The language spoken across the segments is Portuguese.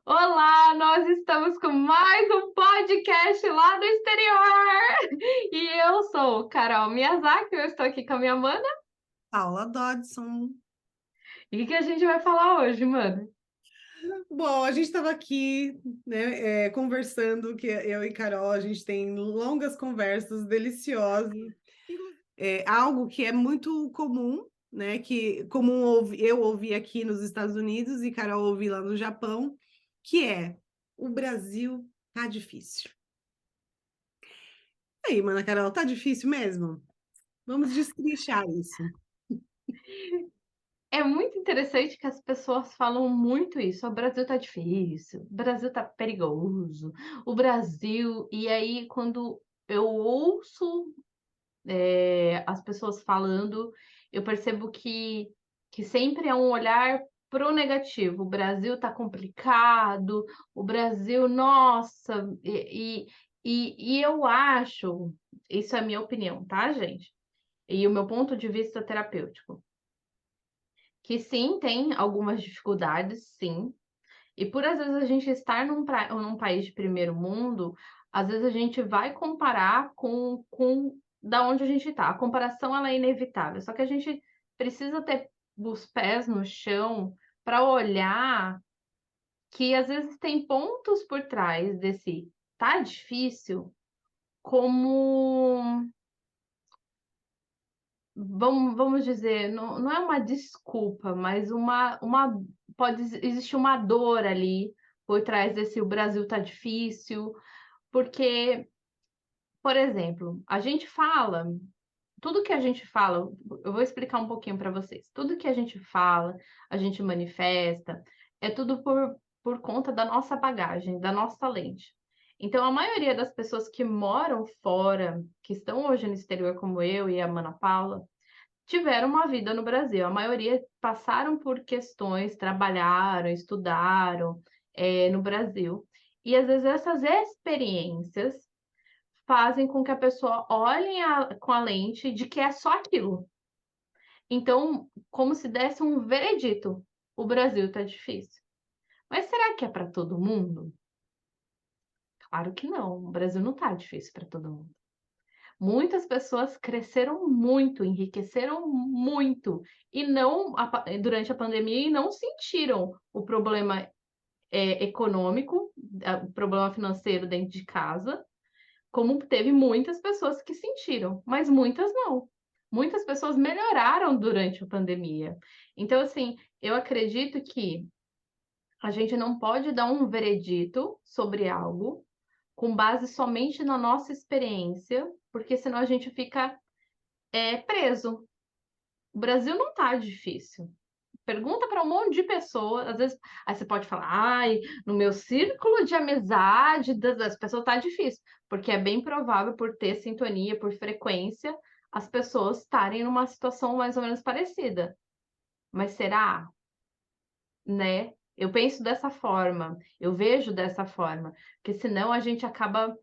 Olá, nós estamos com mais um podcast lá do exterior! E eu sou Carol Miyazaki, eu estou aqui com a minha mana. Paula Dodson. E o que a gente vai falar hoje, mano? Bom, a gente estava aqui, né, conversando, que eu e Carol, a gente tem longas conversas deliciosas. Algo que é muito comum, né, que comum eu ouvi aqui nos Estados Unidos e Carol ouvi lá no Japão, que é o Brasil tá difícil. E aí, mana Carol, tá difícil mesmo? Vamos destrinchar isso. É muito interessante que as pessoas falam muito isso. O Brasil tá difícil, o Brasil tá perigoso, o Brasil. E aí, quando eu ouço as pessoas falando, eu percebo que sempre é um olhar pro negativo. O Brasil tá complicado, o Brasil, nossa, e eu acho, isso é a minha opinião, tá, gente? E o meu ponto de vista terapêutico, que sim, tem algumas dificuldades, sim, e por às vezes a gente estar num país de primeiro mundo, às vezes a gente vai comparar com da onde a gente está. A comparação ela é inevitável, só que a gente precisa ter os pés no chão para olhar que às vezes tem pontos por trás desse tá difícil, como vamos dizer, não é uma desculpa, mas pode existir uma dor ali por trás desse "o Brasil tá difícil", porque, por exemplo, a gente fala tudo que a gente fala, eu vou explicar um pouquinho para vocês. Tudo que a gente fala, a gente manifesta, é tudo por conta da nossa bagagem, da nossa lente. Então, a maioria das pessoas que moram fora, que estão hoje no exterior, como eu e a Mana Paula, tiveram uma vida no Brasil. A maioria passaram por questões, trabalharam, estudaram, no Brasil. E às vezes essas experiências fazem com que a pessoa olhe com a lente de que é só aquilo. Então, como se desse um veredito: o Brasil tá difícil. Mas será que é para todo mundo? Claro que não. O Brasil não tá difícil para todo mundo. Muitas pessoas cresceram muito, enriqueceram muito e não durante a pandemia e não sentiram o problema econômico, o problema financeiro dentro de casa, como teve muitas pessoas que sentiram, mas muitas não. Muitas pessoas melhoraram durante a pandemia. Então, assim, eu acredito que a gente não pode dar um veredito sobre algo com base somente na nossa experiência, porque senão a gente fica preso. O Brasil não tá difícil. Pergunta para um monte de pessoas, às vezes, aí você pode falar, ai, no meu círculo de amizade das pessoas tá difícil, porque é bem provável por ter sintonia, por frequência, as pessoas estarem numa situação mais ou menos parecida. Mas será? Né? Eu penso dessa forma, eu vejo dessa forma, porque senão a gente acaba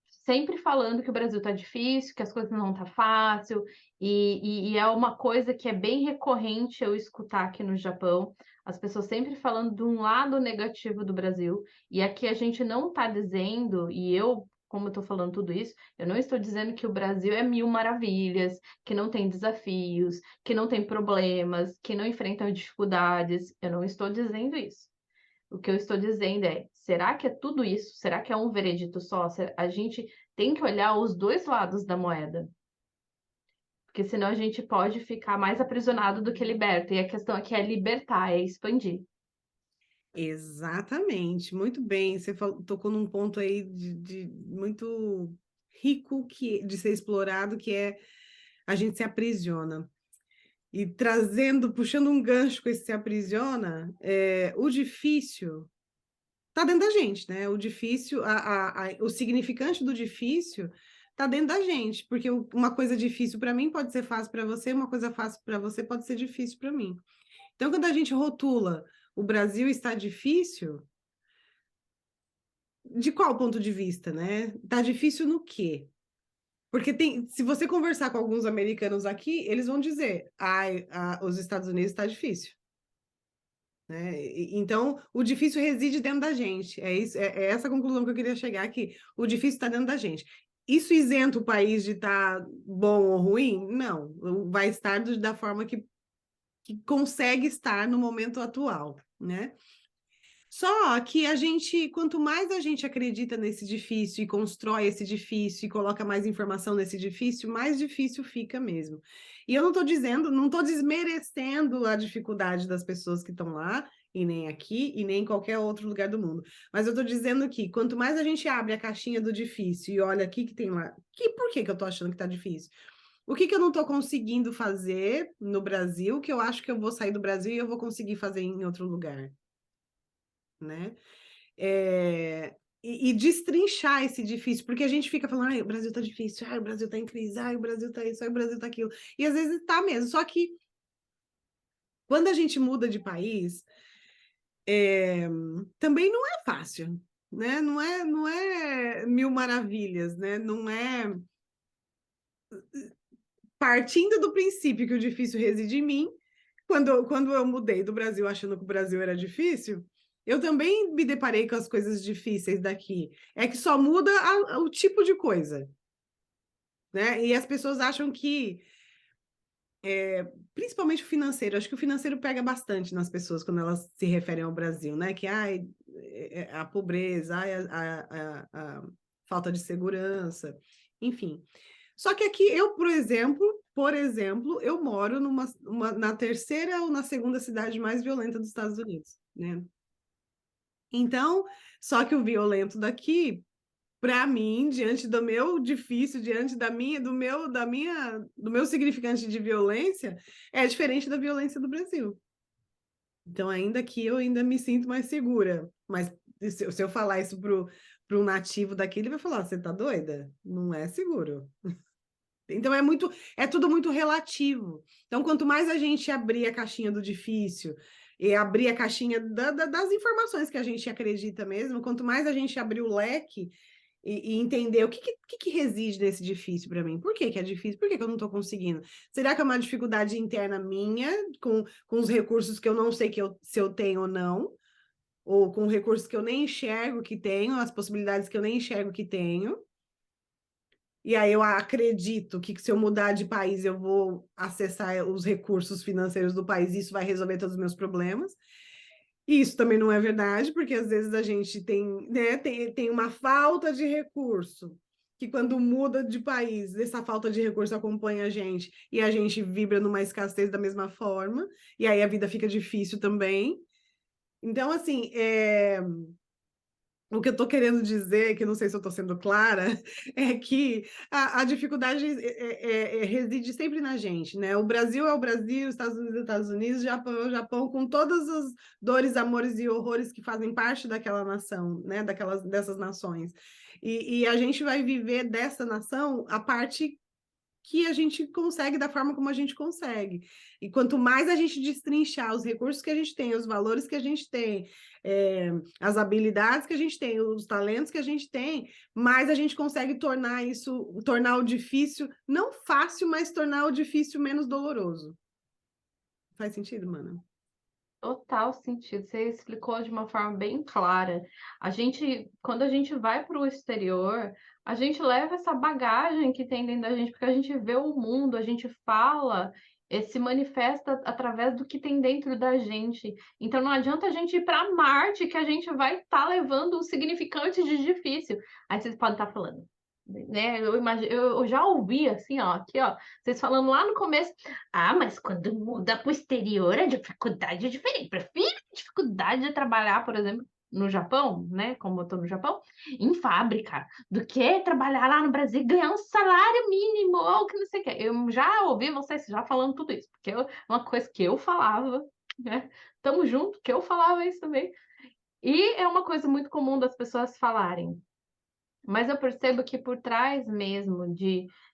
sempre falando que o Brasil tá difícil, que as coisas não tá fácil, e é uma coisa que é bem recorrente eu escutar aqui no Japão, as pessoas sempre falando de um lado negativo do Brasil, e aqui a gente não tá dizendo, e eu, como eu tô falando tudo isso, eu não estou dizendo que o Brasil é mil maravilhas, que não tem desafios, que não tem problemas, que não enfrentam dificuldades, eu não estou dizendo isso. O que eu estou dizendo é: será que é tudo isso? Será que é um veredito só? A gente tem que olhar os dois lados da moeda, porque senão a gente pode ficar mais aprisionado do que liberto. E a questão aqui é libertar, é expandir. Exatamente, muito bem. Você tocou num ponto aí de muito rico de ser explorado, que é a gente se aprisiona. E trazendo, puxando um gancho com esse se aprisiona, o difícil está dentro da gente, né? O difícil, o significante do difícil está dentro da gente, porque uma coisa difícil para mim pode ser fácil para você, uma coisa fácil para você pode ser difícil para mim. Então, quando a gente rotula o Brasil está difícil, de qual ponto de vista, né? Tá difícil no quê? Porque se você conversar com alguns americanos aqui, eles vão dizer, ai, os Estados Unidos está difícil. né? Então, o difícil reside dentro da gente. É isso, é essa a conclusão que eu queria chegar aqui. O difícil está dentro da gente. Isso isenta o país de estar bom ou ruim? Não. Vai estar da forma que consegue estar no momento atual, né? Só que a gente, quanto mais a gente acredita nesse difícil e constrói esse difícil e coloca mais informação nesse difícil, mais difícil fica mesmo. E eu não estou dizendo, não estou desmerecendo a dificuldade das pessoas que estão lá, e nem aqui, e nem em qualquer outro lugar do mundo. Mas eu estou dizendo que quanto mais a gente abre a caixinha do difícil e olha aqui que tem lá, por que eu estou achando que está difícil? O que eu não estou conseguindo fazer no Brasil, que eu acho que eu vou sair do Brasil e eu vou conseguir fazer em outro lugar, né? E destrinchar esse difícil, porque a gente fica falando, ai, o Brasil tá difícil, ai, o Brasil tá em crise, ai, o Brasil tá isso, ai, o Brasil tá aquilo. E às vezes tá mesmo, só que quando a gente muda de país, também não é fácil, né? Não é mil maravilhas, né? Não é partindo do princípio que o difícil reside em mim. Quando eu mudei do Brasil achando que o Brasil era difícil, eu também me deparei com as coisas difíceis daqui. É que só muda o tipo de coisa, né? E as pessoas acham que, principalmente o financeiro, acho que o financeiro pega bastante nas pessoas quando elas se referem ao Brasil, né? Que ai, a pobreza, ai, a falta de segurança, enfim. Só que aqui eu, por exemplo, eu moro na terceira ou na segunda cidade mais violenta dos Estados Unidos, né? Então, só que o violento daqui, para mim, diante do meu difícil, diante do meu significante de violência, é diferente da violência do Brasil. Então, ainda que eu ainda me sinto mais segura, mas se eu falar isso pro um nativo daqui, ele vai falar: você tá doida? Não é seguro. Então é tudo muito relativo. Então, quanto mais a gente abrir a caixinha do difícil e abrir a caixinha das informações que a gente acredita mesmo, quanto mais a gente abrir o leque e entender o que reside nesse difícil para mim. Por que é difícil? Por que eu não estou conseguindo? Será que é uma dificuldade interna minha, com os recursos que eu não sei se eu tenho ou não? Ou com recursos que eu nem enxergo que tenho, as possibilidades que eu nem enxergo que tenho? E aí eu acredito que se eu mudar de país, eu vou acessar os recursos financeiros do país e isso vai resolver todos os meus problemas. E isso também não é verdade, porque às vezes a gente tem, né, tem uma falta de recurso, que quando muda de país, essa falta de recurso acompanha a gente e a gente vibra numa escassez da mesma forma, e aí a vida fica difícil também. Então, assim, o que eu estou querendo dizer, que não sei se eu estou sendo clara, é que a dificuldade reside sempre na gente, né? O Brasil é o Brasil, os Estados Unidos é os Estados Unidos, o Japão é o Japão, com todas as dores, amores e horrores que fazem parte daquela nação, né? Dessas nações. E a gente vai viver dessa nação a parte que a gente consegue da forma como a gente consegue. E quanto mais a gente destrinchar os recursos que a gente tem, os valores que a gente tem, as habilidades que a gente tem, os talentos que a gente tem, mais a gente consegue tornar o difícil, não fácil, mas tornar o difícil menos doloroso. Faz sentido, mano? Total sentido. Você explicou de uma forma bem clara. Quando a gente vai para o exterior, a gente leva essa bagagem que tem dentro da gente, porque a gente vê o mundo, a gente fala, se manifesta através do que tem dentro da gente. Então não adianta a gente ir para Marte, que a gente vai estar levando o significante de difícil. Aí vocês podem estar falando, né? Eu já ouvi assim, ó, aqui, ó, vocês falando lá no começo. Ah, mas quando muda para o exterior, a dificuldade é diferente. Prefiro a dificuldade de trabalhar, por exemplo, no Japão, né? Como eu estou no Japão, em fábrica, do que trabalhar lá no Brasil e ganhar um salário mínimo, ou que não sei o quê. Eu já ouvi vocês já falando tudo isso, porque é uma coisa que eu falava, né? Tamo junto, que eu falava isso também. E é uma coisa muito comum das pessoas falarem. Mas eu percebo que por trás mesmo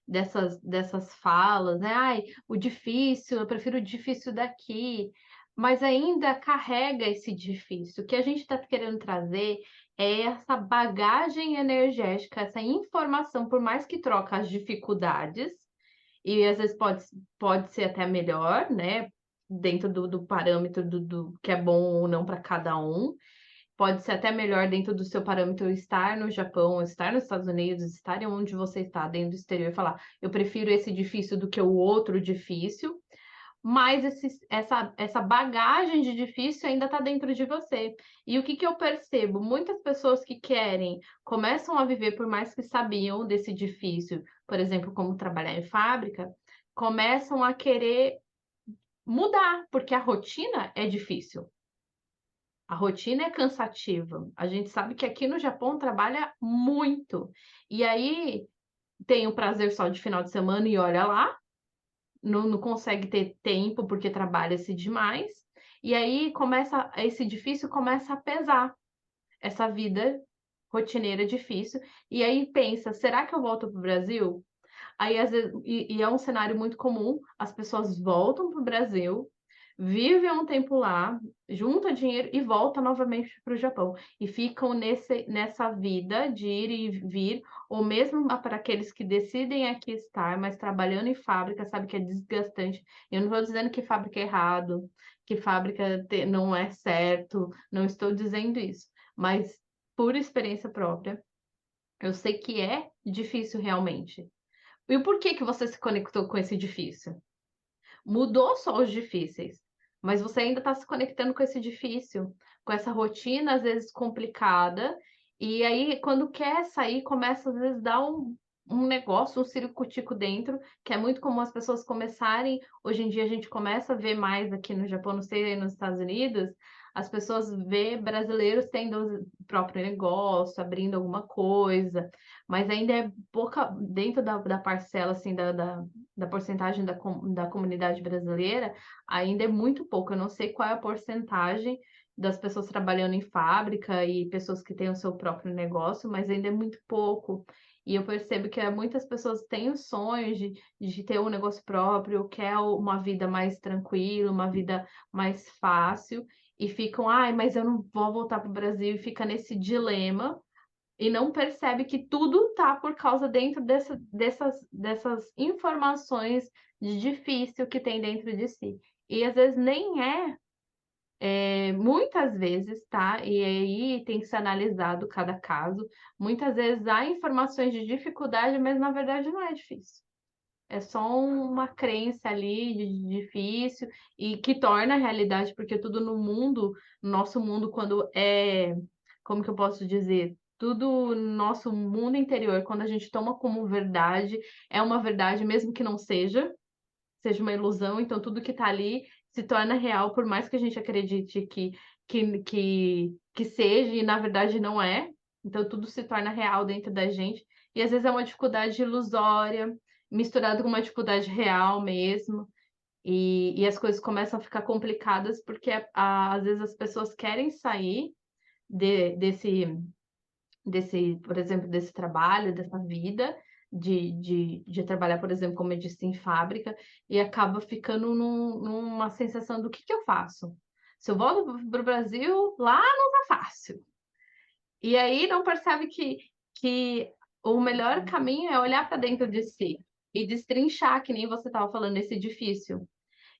dessas falas, né? Ai, o difícil, eu prefiro o difícil daqui, mas ainda carrega esse difícil. O que a gente está querendo trazer é essa bagagem energética, essa informação, por mais que troca as dificuldades, e às vezes pode ser até melhor, né? dentro do parâmetro do que é bom ou não para cada um. Pode ser até melhor dentro do seu parâmetro estar no Japão, estar nos Estados Unidos, estar onde você está, dentro do exterior, e falar, eu prefiro esse difícil do que o outro difícil, mas essa bagagem de difícil ainda está dentro de você. E o que, que eu percebo? Muitas pessoas que querem, começam a viver, por mais que sabiam desse difícil, por exemplo, como trabalhar em fábrica, começam a querer mudar, porque a rotina é difícil. A rotina é cansativa. A gente sabe que aqui no Japão trabalha muito. E aí tem o prazer só de final de semana e olha lá, não consegue ter tempo porque trabalha-se demais. E aí começa esse difícil começa a pesar essa vida rotineira difícil. E aí pensa, será que eu volto para o Brasil? Aí às vezes, e é um cenário muito comum, as pessoas voltam para o Brasil, vivem um tempo lá, junta dinheiro e volta novamente para o Japão. E ficam nessa vida de ir e vir, ou mesmo para aqueles que decidem aqui estar, mas trabalhando em fábrica, sabe que é desgastante. Eu não estou dizendo que fábrica é errado, que fábrica não é certo, não estou dizendo isso, mas por experiência própria, eu sei que é difícil realmente. E o porquê que você se conectou com esse difícil? Mudou só os difíceis, mas você ainda está se conectando com esse difícil, com essa rotina, às vezes, complicada, e aí, quando quer sair, começa, às vezes, dar um negócio, um circo-tico dentro, que é muito comum as pessoas começarem. Hoje em dia, a gente começa a ver mais aqui no Japão, não sei, aí nos Estados Unidos, as pessoas vê brasileiros tendo o próprio negócio, abrindo alguma coisa, mas ainda é pouca, dentro da parcela, assim, da porcentagem da comunidade brasileira, ainda é muito pouco. Eu não sei qual é a porcentagem das pessoas trabalhando em fábrica e pessoas que têm o seu próprio negócio, mas ainda é muito pouco. E eu percebo que muitas pessoas têm o sonho de ter um negócio próprio, quer uma vida mais tranquila, uma vida mais fácil, e ficam, ai, mas eu não vou voltar para o Brasil, e fica nesse dilema e não percebe que tudo tá por causa dentro dessas informações de difícil que tem dentro de si. E às vezes nem muitas vezes, tá? E aí tem que ser analisado cada caso. Muitas vezes há informações de dificuldade, mas na verdade não é difícil. É só uma crença ali de difícil e que torna a realidade, porque tudo no mundo, no nosso mundo, quando como que eu posso dizer? Tudo no nosso mundo interior, quando a gente toma como verdade, é uma verdade, mesmo que não seja uma ilusão, então tudo que está ali se torna real, por mais que a gente acredite que seja, e na verdade não é. Então tudo se torna real dentro da gente. E às vezes é uma dificuldade ilusória, misturado com uma dificuldade real mesmo. E as coisas começam a ficar complicadas porque às vezes as pessoas querem sair desse, por exemplo, desse trabalho, dessa vida, de trabalhar, por exemplo, como eu disse, em fábrica, e acaba ficando numa sensação do que eu faço? Se eu volto para o Brasil, lá não tá fácil. E aí não percebe que o melhor caminho é olhar para dentro de si e destrinchar, que nem você estava falando, esse difícil.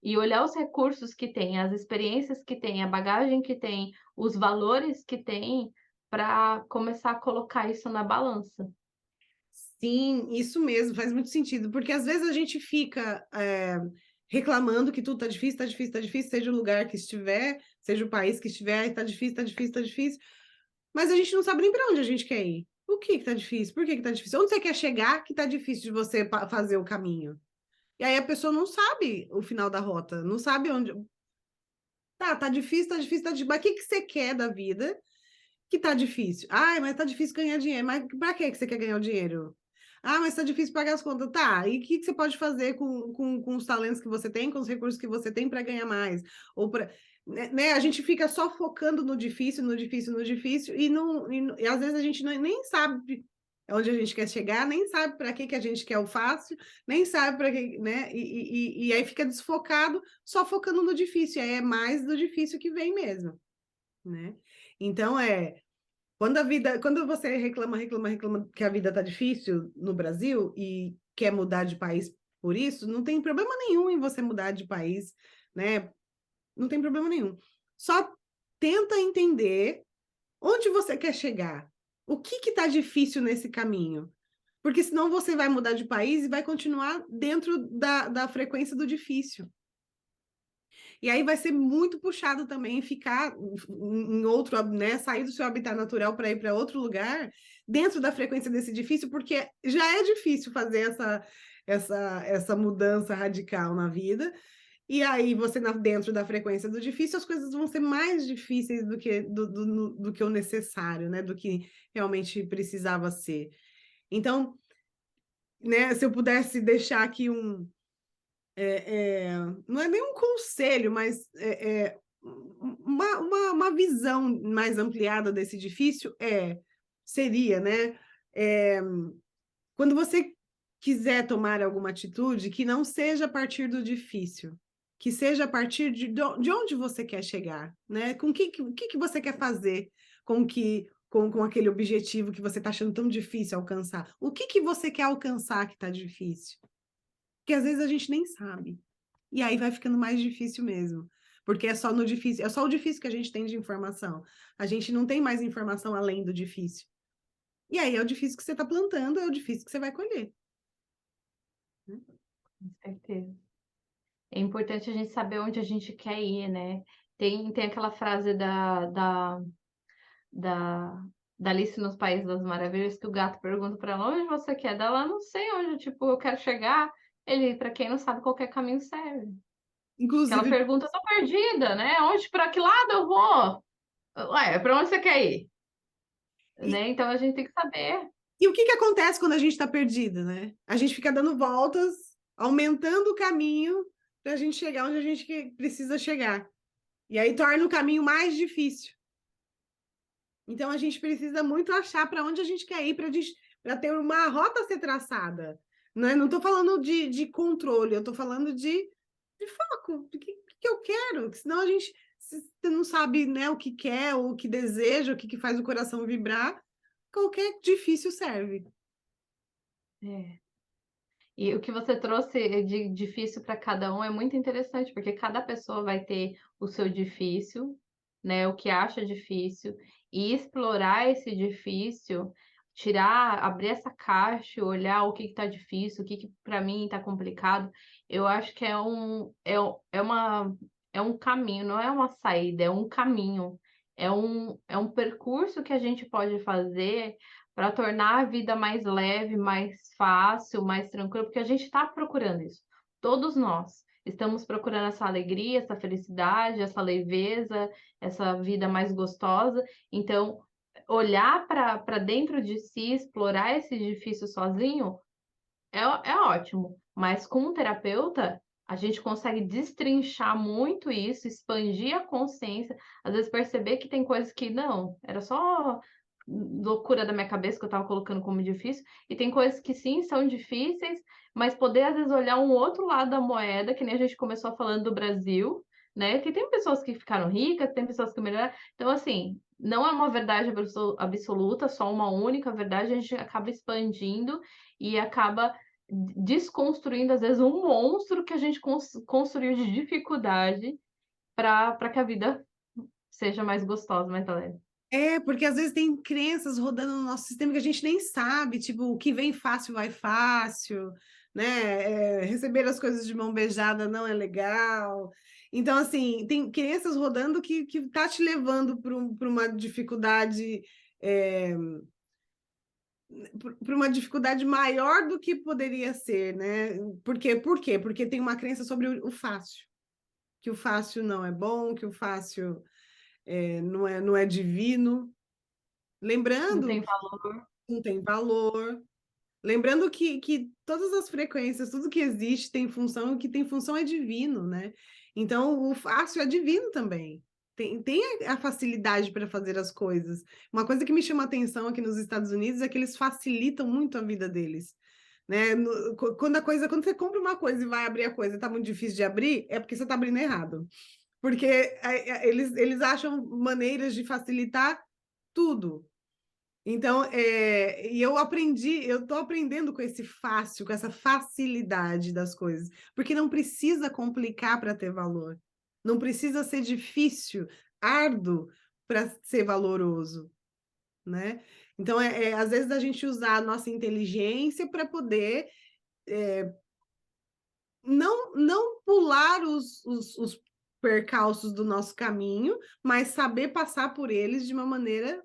E olhar os recursos que tem, as experiências que tem, a bagagem que tem, os valores que tem, para começar a colocar isso na balança. Sim, isso mesmo, faz muito sentido, porque às vezes a gente fica reclamando que tudo tá difícil, tá difícil, tá difícil, seja o lugar que estiver, seja o país que estiver, tá difícil, tá difícil, tá difícil, mas a gente não sabe nem para onde a gente quer ir. O que tá difícil? Por que tá difícil? Onde você quer chegar que tá difícil de você fazer o caminho? E aí a pessoa não sabe o final da rota, não sabe onde. Tá difícil, tá difícil, tá difícil. Mas o que você quer da vida que tá difícil? Ai, mas tá difícil ganhar dinheiro. Mas pra que você quer ganhar o dinheiro? Ah, mas tá difícil pagar as contas. Tá, e o que você pode fazer com os talentos que você tem, com os recursos que você tem para ganhar mais? Ou para. Né, a gente fica só focando no difícil, no difícil, no difícil, e às vezes a gente nem sabe onde a gente quer chegar, nem sabe para que a gente quer o fácil, nem sabe para que, né? E aí fica desfocado, só focando no difícil, aí é mais do difícil que vem mesmo, né? Então quando você reclama que a vida tá difícil no Brasil e quer mudar de país por isso, não tem problema nenhum em você mudar de país, né? Não tem problema nenhum. Só tenta entender onde você quer chegar. O que está difícil nesse caminho? Porque senão você vai mudar de país e vai continuar dentro da frequência do difícil. E aí vai ser muito puxado também ficar em outro, né, sair do seu habitat natural para ir para outro lugar, dentro da frequência desse difícil, porque já é difícil fazer essa mudança radical na vida. E aí, você dentro da frequência do difícil, as coisas vão ser mais difíceis do que o necessário, né? Do que realmente precisava ser. Então, né, se eu pudesse deixar aqui não é nem um conselho, mas uma visão mais ampliada desse difícil seria, né? Quando você quiser tomar alguma atitude, que não seja a partir do difícil, que seja a partir de onde você quer chegar, né? Com o que você quer fazer com aquele objetivo que você está achando tão difícil alcançar? O que você quer alcançar que está difícil? Porque às vezes a gente nem sabe. E aí vai ficando mais difícil mesmo. Porque é só no difícil, é só o difícil que a gente tem de informação. A gente não tem mais informação além do difícil. E aí é o difícil que você está plantando, é o difícil que você vai colher. Com certeza. É importante a gente saber onde a gente quer ir, né? Tem aquela frase da, da Alice nos Países das Maravilhas que o gato pergunta para ela onde você quer. Dela, não sei onde, tipo, eu quero chegar. Ele, para quem não sabe, qualquer caminho serve. Que ela Inclusive, pergunta, eu tô perdida, né? Onde, para que lado eu vou? Ué, para onde você quer ir? e, Né? Então a gente tem que saber. e o que acontece quando a gente está perdido, né? A gente fica dando voltas, aumentando o caminho para a gente chegar onde a gente precisa chegar. E aí torna o caminho mais difícil. Então a gente precisa muito achar para onde a gente quer ir para ter uma rota a ser traçada. Né? Não estou falando de controle, eu estou falando de foco, do que eu quero, que senão a gente se você não sabe, né, o que quer, ou o que deseja, o que faz o coração vibrar, qualquer difícil serve. É. E o que você trouxe de difícil para cada um é muito interessante, porque cada pessoa vai ter o seu difícil, né? O que acha difícil, e explorar esse difícil, tirar, abrir essa caixa, e olhar o que está difícil, o que para mim está complicado. Eu acho que é um caminho, não é uma saída, é um caminho, é um percurso que a gente pode fazer para tornar a vida mais leve, mais fácil, mais tranquila, porque a gente está procurando isso. Todos nós estamos procurando essa alegria, essa felicidade, essa leveza, essa vida mais gostosa. Então, olhar para dentro de si, explorar esse difícil sozinho é ótimo, mas com um terapeuta. A gente consegue destrinchar muito isso, expandir a consciência, às vezes perceber que tem coisas que não, era só loucura da minha cabeça que eu estava colocando como difícil, e tem coisas que sim são difíceis, mas poder às vezes olhar um outro lado da moeda, que nem a gente começou falando do Brasil, né? Que tem pessoas que ficaram ricas, tem pessoas que melhoraram. Então, assim, não é uma verdade absoluta, só uma única verdade, a gente acaba expandindo e acaba desconstruindo, às vezes, um monstro que a gente construiu de dificuldade para que a vida seja mais gostosa, mais leve. Porque às vezes tem crenças rodando no nosso sistema que a gente nem sabe, tipo, o que vem fácil vai fácil, né? Receber as coisas de mão beijada não é legal. Então, assim, tem crenças rodando que tá te levando para uma dificuldade, para uma dificuldade maior do que poderia ser, né? Por quê? Porque tem uma crença sobre o fácil, que o fácil não é bom, que o fácil não é divino. Não Lembrando tem valor. não tem valor. Lembrando que todas as frequências, tudo que existe tem função, e o que tem função é divino, né? Então, o fácil é divino também. Tem a facilidade para fazer as coisas. Uma coisa que me chama a atenção aqui nos Estados Unidos é que eles facilitam muito a vida deles. Né? Quando você compra uma coisa e vai abrir a coisa e está muito difícil de abrir, é porque você está abrindo errado. Porque eles acham maneiras de facilitar tudo. Então, e eu estou aprendendo com esse fácil, com essa facilidade das coisas, porque não precisa complicar para ter valor. Não precisa ser difícil, árduo para ser valoroso, né? Então, às vezes a gente usar a nossa inteligência para poder não pular os percalços do nosso caminho, mas saber passar por eles de uma maneira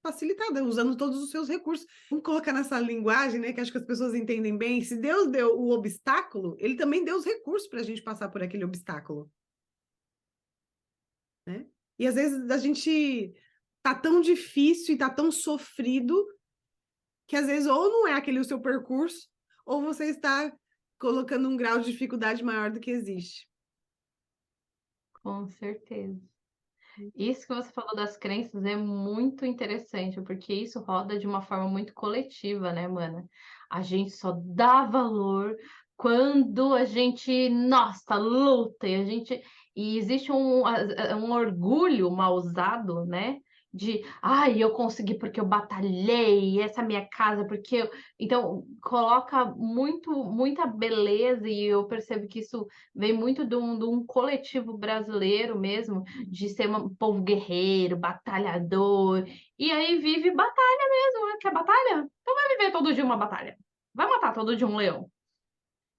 facilitada, usando todos os seus recursos. Vamos colocar nessa linguagem, né, que acho que as pessoas entendem bem. Se Deus deu o obstáculo, ele também deu os recursos para a gente passar por aquele obstáculo, né? E às vezes a gente tá tão difícil e tá tão sofrido que às vezes ou não é aquele o seu percurso, ou você está colocando um grau de dificuldade maior do que existe. Com certeza. Isso que você falou das crenças é muito interessante, porque isso roda de uma forma muito coletiva, né, mana? A gente só dá valor quando a gente, nossa, luta e existe um orgulho mal usado, né? De, ai, eu consegui porque eu batalhei, essa é a minha casa, porque eu... Então, coloca muita beleza, e eu percebo que isso vem muito de um coletivo brasileiro mesmo, de ser um povo guerreiro, batalhador, e aí vive batalha mesmo, né? Quer batalha? Então vai viver todo dia uma batalha. Vai matar todo dia um leão.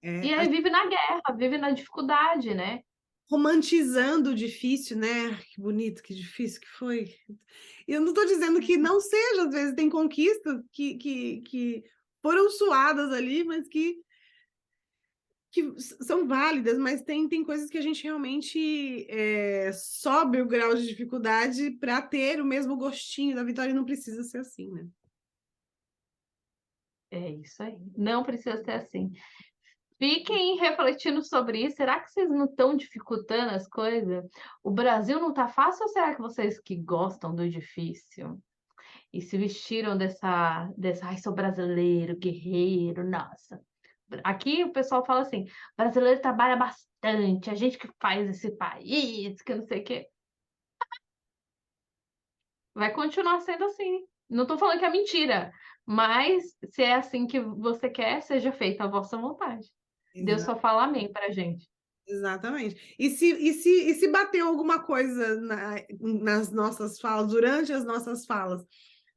É, E aí vive na guerra, vive na dificuldade, né? romantizando o difícil, né? Ah, que bonito, que difícil que foi. Eu não estou dizendo que não seja, às vezes tem conquistas que foram suadas ali, mas que são válidas, mas tem coisas que a gente realmente sobe o grau de dificuldade para ter o mesmo gostinho da vitória, e não precisa ser assim, né? É isso aí. Não precisa ser assim. Fiquem refletindo sobre isso. Será que vocês não estão dificultando as coisas? O Brasil não tá fácil, ou será que vocês que gostam do difícil e se vestiram ai, sou brasileiro, guerreiro, nossa. Aqui o pessoal fala assim: brasileiro trabalha bastante, a gente que faz esse país, que não sei o quê. Vai continuar sendo assim. Não tô falando que é mentira, mas se é assim que você quer, seja feita a vossa vontade. Deus só fala amém pra gente. Exatamente. E se bateu alguma coisa nas nossas falas, durante as nossas falas,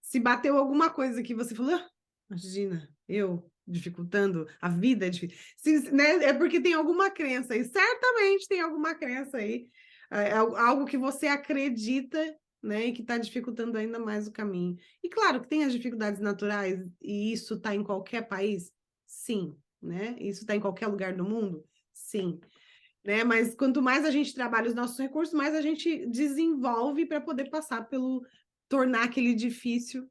se bateu alguma coisa que você falou, "Ah, imagina, eu dificultando a vida, né? É porque tem alguma crença aí, certamente tem alguma crença aí, algo que você acredita, né, e que está dificultando ainda mais o caminho. E claro que tem as dificuldades naturais, e isso está em qualquer país, sim, né? Isso está em qualquer lugar do mundo, sim, né? Mas quanto mais a gente trabalha os nossos recursos, mais a gente desenvolve para poder passar pelo tornar aquele difícil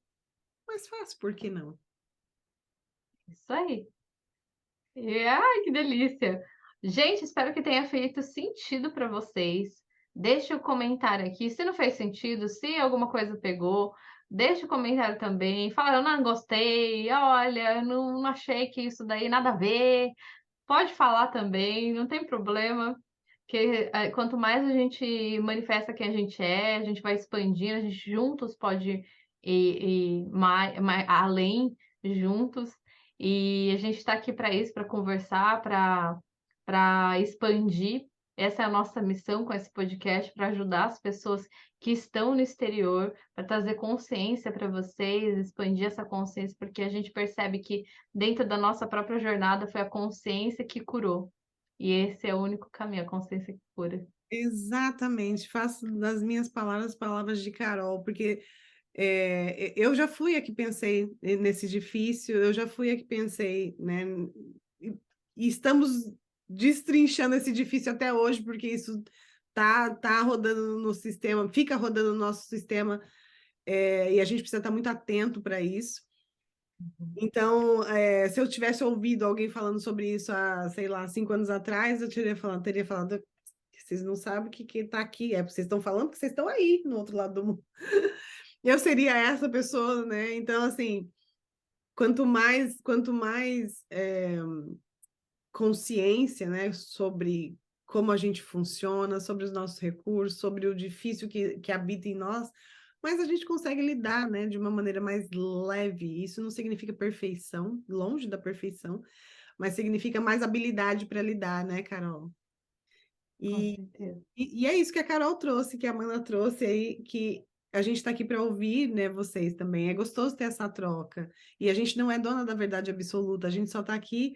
mais fácil, por que não? Isso aí. Ai, que delícia! Gente, espero que tenha feito sentido para vocês. Deixe o comentário aqui. Se não fez sentido, se alguma coisa pegou, deixe o comentário também. Fala, eu não gostei, olha, não achei que isso daí nada a ver. Pode falar também, não tem problema. Que quanto mais a gente manifesta quem a gente vai expandindo, a gente juntos pode ir mais além juntos. E a gente está aqui para isso, para conversar, para expandir. Essa é a nossa missão com esse podcast, para ajudar as pessoas que estão no exterior, para trazer consciência para vocês, expandir essa consciência, porque a gente percebe que dentro da nossa própria jornada foi a consciência que curou. E esse é o único caminho, a consciência que cura. Exatamente, faço das minhas palavras palavras de Carol, porque eu já fui a que pensei nesse difícil, eu já fui a que pensei, né? E estamos destrinchando esse difícil até hoje, porque isso tá rodando no sistema, fica rodando no nosso sistema, e a gente precisa estar muito atento para isso. Então, se eu tivesse ouvido alguém falando sobre isso há, sei lá, 5 anos atrás, eu teria falado, vocês não sabem o que está aqui, porque vocês estão falando que vocês estão aí, no outro lado do mundo. Eu seria essa pessoa, né? Então, assim, quanto mais consciência, né, sobre como a gente funciona, sobre os nossos recursos, sobre o difícil que habita em nós, mas a gente consegue lidar, né, de uma maneira mais leve. Isso não significa perfeição, longe da perfeição, mas significa mais habilidade para lidar, né, Carol? Com E, certeza. e é isso que a Carol trouxe, que a Amanda trouxe aí, que a gente está aqui para ouvir, né, vocês também. É gostoso ter essa troca. E a gente não é dona da verdade absoluta, a gente só está aqui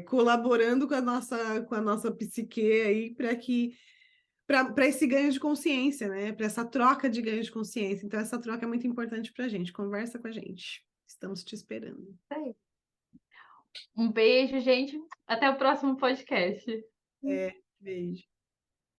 colaborando com a nossa psique aí para que para esse ganho de consciência, né? Para essa troca de ganho de consciência. Então, essa troca é muito importante para a gente. Conversa com a gente. Estamos te esperando. Isso aí. Um beijo, gente. Até o próximo podcast. Beijo.